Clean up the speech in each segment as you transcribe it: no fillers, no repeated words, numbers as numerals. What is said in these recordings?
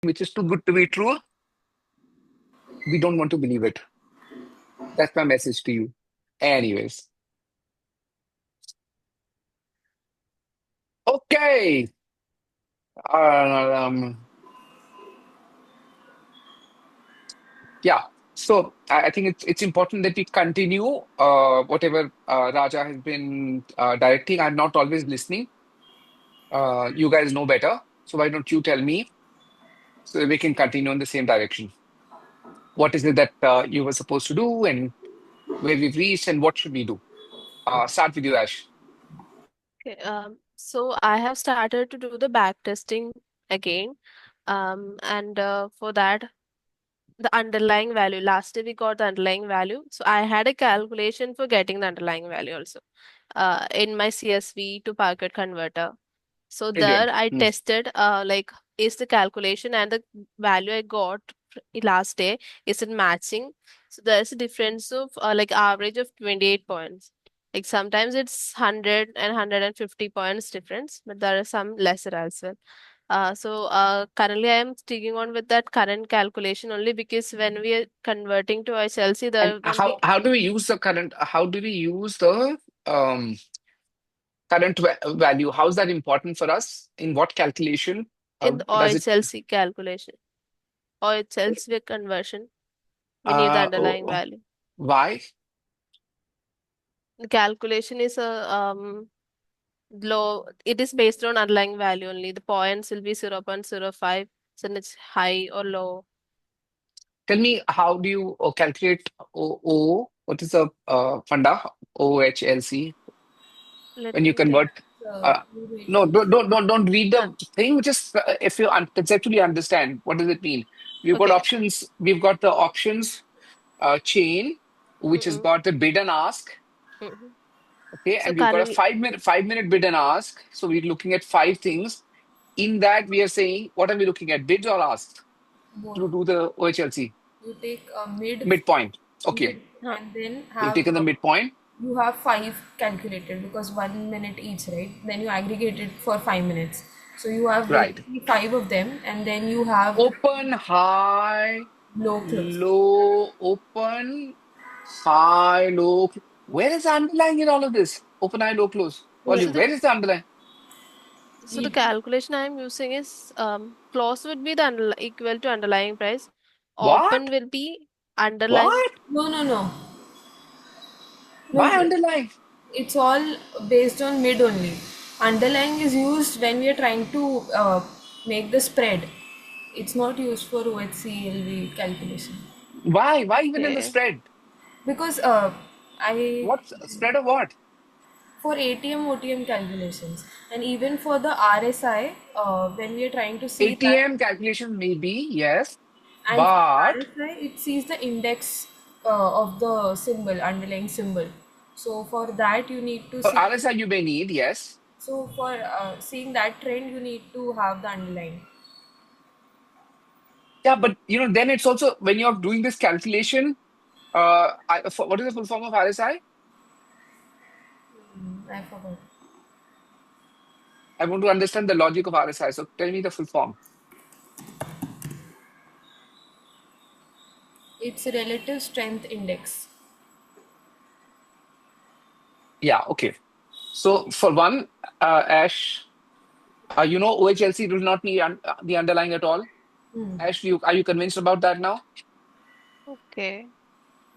which is too good to be true, we don't want to believe it. That's my message to you. Anyways, okay. Um, yeah. So I think it's important that we continue whatever Raja has been directing. I'm not always listening. You guys know better. So why don't you tell me so that we can continue in the same direction? What is it that you were supposed to do and where we've reached and what should we do? Start with you, Ash. Okay, so I have started to do the back testing again. And for that, the underlying value. Last day we got the underlying value. So I had a calculation for getting the underlying value also in my CSV to Parquet converter. So there Brilliant. I Hmm. tested like is the calculation and the value I got last day is it matching? So there's a difference of like average of 28 points. Like sometimes it's 100 and 150 points difference, but there are some lesser as well. So currently I am sticking on with that current calculation only because when we are converting to ICLC, And there won't be how do we use the current? How do we use the um, value? How is that important for us? In what calculation? in the Does it? OHLC calculation, OHLC conversion, we need the underlying Oh, value. why? The calculation is a low. It is based on underlying value only. The points will be 0.05, so it's high or low. Tell me, how do you calculate what is the funda? OHLC Let when you me take. convert? Uh, no, don't read Uh, the thing. Just if you conceptually understand, what does it mean? We've got okay. options. We've got the options chain, which has Mm-mm, got a bid and ask. mm-mm. Okay, So and we've got a currently, 5 minute bid and ask. So we're looking at five things. In that, we are saying, what are we looking at? Bids or asks Both. to do the OHLC You take a midpoint. Okay, mid, huh. and then we've have taken the midpoint. you have five calculated because 1 minute each, right? Then you aggregate it for 5 minutes. So you have Right. basically five of them, and then you have Open, high, low close. low, open, high, low. Where is the underlying in all of this? Open, high, low, close. So Volume. the Where is the underlying? so the You, calculation I am using is close would be the equal to underlying price. Open What? will be underlying. What? no, no, no, no. Why underlying? It's all based on mid only. Underlying is used when we are trying to make the spread. It's not used for OHCLV calculation Why? Why even in the Okay. spread? because I What spread of what? for ATM OTM calculations and even for the RSI when we are trying to see that ATM calculation maybe, yes, and for but RSI it sees the index of the symbol underlying symbol. So for that you need to for see. RSI you may need, yes. So for seeing that trend, you need to have the underline. Yeah, but then it's also when you're doing this calculation, what is the full form of RSI? I forgot. I want to understand the logic of RSI. So tell me the full form. It's a relative strength index. Yeah, okay. So for one, Ash, OHLC does not need the underlying at all. Hmm. Ash, are you convinced about that now? Okay.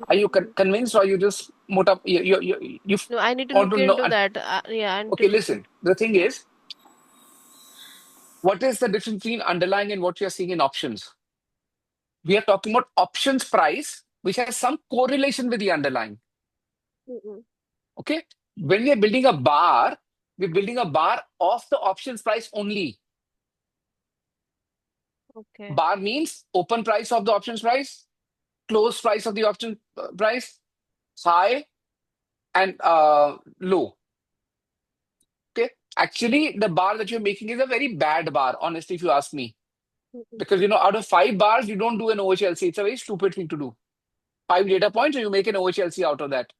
Are you convinced, or you just you No, I need to want look to know? into that. Yeah, I need to Okay, look. listen. The thing is, what is the difference between underlying and what you're seeing in options? We are talking about options price, which has some correlation with the underlying. Mm-mm. Okay. When we are building a bar, we're building a bar of the options price only. Okay. Bar means open price of the options price, close price of the option price, high and low. Okay. Actually, the bar that you're making is a very bad bar, honestly, if you ask me. Mm-mm. Because out of 5 bars, you don't do an OHLC. It's a very stupid thing to do. 5 data points, and you make an OHLC out of that.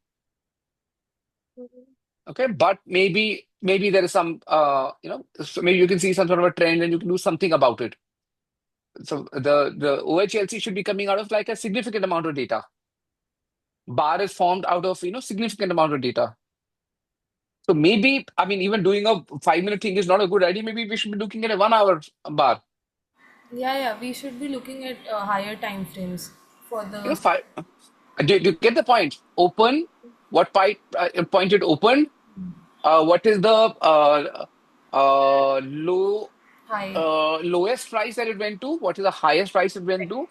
Mm-mm. Okay, but maybe there is some so maybe you can see some sort of a trend and you can do something about it. So the OHLC should be coming out of like a significant amount of data. Bar is formed out of significant amount of data. So maybe, I mean, even doing a 5 minute thing is not a good idea. Maybe we should be looking at a 1 hour bar. Yeah, we should be looking at higher time frames for the. Five. Do you get the point? Open. What point it opened? What is the High. lowest price that it went to? What is the highest price it went to?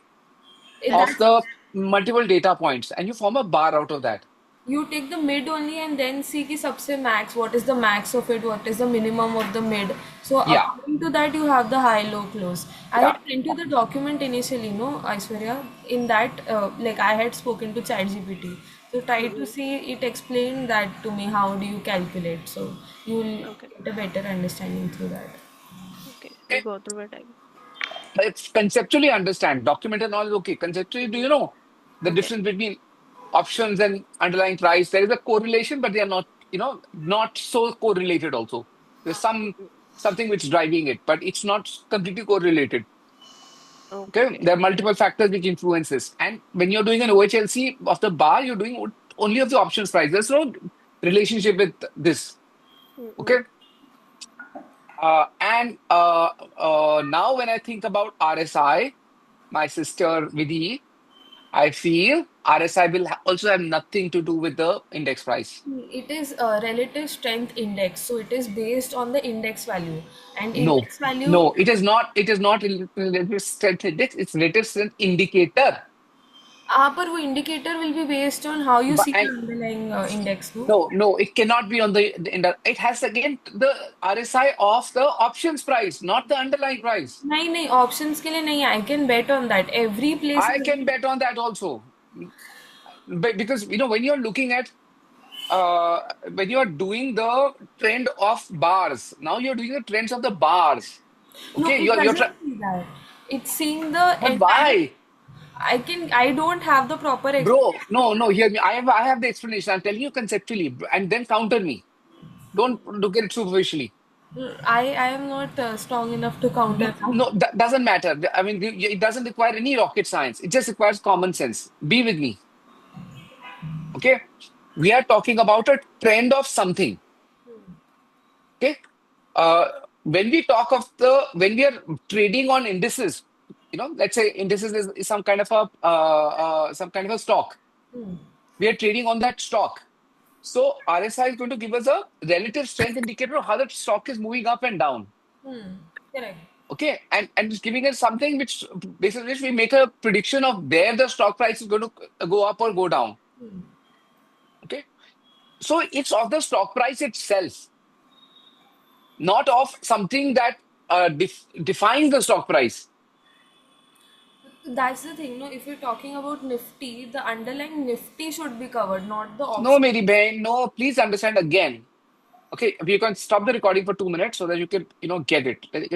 Of That's the multiple data points, and you form a bar out of that. you take the mid only and then see ki sabse max, what is the max of it, what is the minimum of the mid. So Yeah, according to that you have the high, low, close. I yeah. had sent you the document initially, no, Aishwarya. In that, like I had spoken to ChatGPT. So try to Mm-hmm. see it explain that to me. How do you calculate? So you'll Okay. get a better understanding through that. Okay. We'll Okay. go through it again. Let's conceptually understand. Document and all is okay. Conceptually, do you know the Okay. difference between options and underlying price? There is a correlation, but they are not, not so correlated also. There's Mm-mm. something which is driving it, but it's not completely correlated. Okay. Okay. There are multiple factors which influence this. And when you're doing an OHLC of the bar, you're doing only of the options price. There's no relationship with this. Okay. Mm-mm. And now when I think about RSI, my sister Vidhi, I feel RSI will also have nothing to do with the index price. It is a relative strength index, so it is based on the index value. And No, index value, no, it is not. It is not relative strength index. It's relative strength indicator. पर वो indicator will be based on how you But see the and underlying index, no? no, it cannot be on it has again the RSI of the options price, not the underlying price. नहीं options के लिए नहीं. I can bet on that. Every place I is. can bet on that also. But because when you're looking at when you are doing the trend of bars, now you're doing the trends of the bars. No, Okay, it you're doesn't see that. It's seeing the but entire. why? I don't have the proper Bro, explanation. no, hear me. I have the explanation. I'm telling you conceptually, and then counter me. Don't look at it superficially. I am not strong enough to counter that. No, that doesn't matter. I mean, it doesn't require any rocket science. It just requires common sense. Be with me. Okay? We are talking about a trend of something. Okay? When we talk of when we are trading on indices, let's say indices is some kind of a stock. Hmm. We are trading on that stock. So RSI is going to give us a relative strength indicator of how that stock is moving up and down. Correct. Okay, and it's giving us something which basis which we make a prediction of where the stock price is going to go up or go down. Okay, so it's of the stock price itself, not of something that defines the stock price. That's the thing, no? If you're talking about Nifty, the underlying Nifty should be covered, not the No, option. Mary Bain, no, please understand again. Okay, we can stop the recording for 2 minutes so that you can, get it. Let's